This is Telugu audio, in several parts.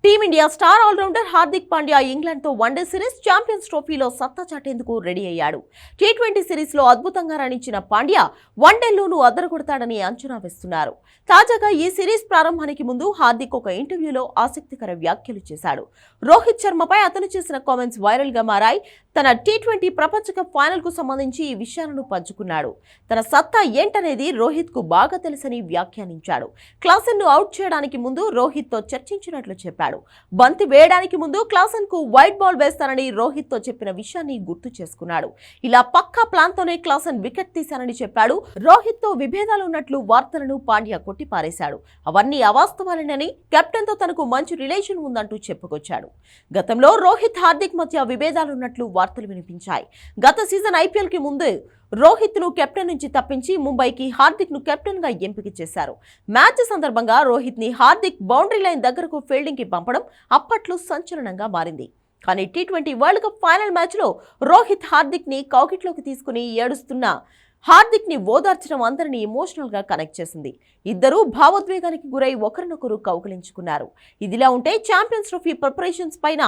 Team India star all rounder Hardik Pandya ఇంగ్లాండ్తో వన్డే సిరీస్ ఛాంపియన్స్ ట్రోఫీలో సత్తా చాటేందుకు రెడీ అయ్యాడు. టీ20 సిరీస్లో అద్భుతంగా రాణించిన పాండ్యా వన్డేల్లోనూ అదరగొడతాడని అంచనా వేస్తున్నారు. తాజాగా ఈ సిరీస్ ప్రారంభానికి ముందు హార్దిక్ ఒక ఇంటర్వ్యూలో ఆసక్తికర వ్యాఖ్యలు చేశాడు. రోహిత్ శర్మపై అతను చేసిన కామెంట్స్ వైరల్ గా మారాయి. తన టీ20 ప్రపంచ కప్ ఫైనల్ కు సంబంధించి ఈ విషయాలను పంచుకున్నాడు. తన సత్తా ఏంటనేది రోహిత్ కు బాగా తెలుసని వ్యాఖ్యానించాడు. క్లాసెన్ ను అవుట్ చేయడానికి ముందు రోహిత్ తో చర్చించినట్లు చెప్పాడు. బంతి వేయడానికి ముందు క్లాసెన్ కు వైట్ బాల్ వేస్తానని రోహిత్ తో చెప్పిన విషయాన్ని గుర్తు చేసుకున్నాడు. ఇలా పక్కా ప్లాన్ తోనే క్లాసెన్ వికెట్ తీశానని చెప్పాడు. రోహిత్ తో విభేదాలు ఉన్నట్లు వార్తలను పాండ్యా కొట్టిపారేశాడు. అవన్నీ అవాస్తవాలేనని, కెప్టెన్ తో తనకు మంచి రిలేషన్ ఉందంటూ చెప్పుకొచ్చాడు. గతంలో రోహిత్ హార్దిక్ మధ్య విభేదాలున్నట్లు వార్తలు వినిపించాయి. గత సీజన్ ఐపీఎల్ కి ముందు రోహిత్ ను కెప్టెన్ నుంచి తప్పించి ముంబైకి హార్దిక్ ను కెప్టెన్ గా ఎంపిక చేశారు. మ్యాచ్ సందర్భంగా రోహిత్ ని హార్దిక్ బౌండరీ లైన్ దగ్గరకు ఫీల్డింగ్ కి పంపడం అప్పట్లో సంచలనంగా మారింది. కానీ T20 world cup final match లో రోహిత్ హార్దిక్ ని కౌకిట్లోకి తీసుకుని ఏడుస్తున్న హార్దిక్ ని ఓదార్చడం అందరినీ ఎమోషనల్ గా కనెక్ట్ చేసింది. ఇద్దరూ భావోద్వేగానికి గురై ఒకరినొకరు కౌగిలించుకున్నారు. ఇదిలా ఉంటే ఛాంపియన్స్ ట్రోఫీ ప్రిపరేషన్స్ పైన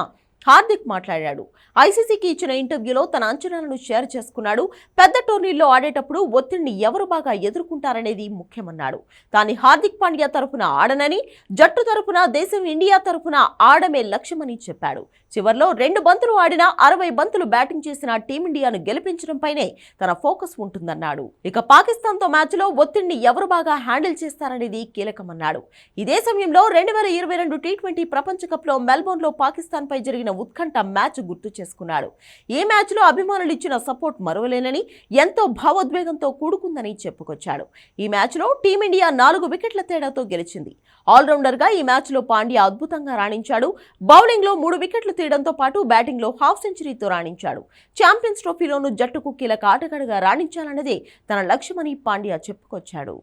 హార్దిక్ మాట్లాడాడు. ఐసీసీకి ఇచ్చిన ఇంటర్వ్యూలో తన అంచనాలను షేర్ చేసుకున్నాడు. పెద్ద టోర్నీల్లో ఆడేటప్పుడు ఒత్తిడిని ఎవరు బాగా ఎదుర్కొంటారనేది ముఖ్యమన్నాడు. తాను హార్దిక్ పాండ్యా తరపున ఆడనని, జట్టు తరపున, దేశం ఇండియా తరపున ఆడమే లక్ష్యమని చెప్పాడు. చివర్లో 2 బంతులు ఆడినా 60 బంతులు బ్యాటింగ్ చేసిన టీమిండియాను గెలిపించడంపైనే తన ఫోకస్ ఉంటుందన్నాడు. ఇక పాకిస్తాన్ తో మ్యాచ్ లో ఒత్తిడిని ఎవరు బాగా హ్యాండిల్ చేస్తారనేది కీలకమన్నాడు. ఇదే సమయంలో 2022 టీ20 ప్రపంచ కప్ లో మెల్బోర్న్ లో పాకిస్తాన్ పై జరిగిన ఉత్కంఠ మ్యాచ్ గుర్తు చేసుకున్నాడు. ఈ మ్యాచ్ లో అభిమానులు ఇచ్చిన సపోర్ట్ మరువలేనని, ఎంతో భావోద్వేగంతో కూడుకుందని చెప్పుకొచ్చాడు. ఈ మ్యాచ్ లో టీమిండియా 4 వికెట్ల తేడాతో గెలిచింది. ఆల్రౌండర్ గా ఈ మ్యాచ్ లో పాండ్యా అద్భుతంగా రాణించాడు. బౌలింగ్ లో 3 వికెట్లు తీయడంతో పాటు బ్యాటింగ్ లో హాఫ్ సెంచరీతో రాణించాడు. ఛాంపియన్స్ ట్రోఫీలోనూ జట్టుకు కీలక ఆటగాడుగా రాణించాలన్నదే తన లక్ష్యమని పాండ్యా చెప్పుకొచ్చాడు.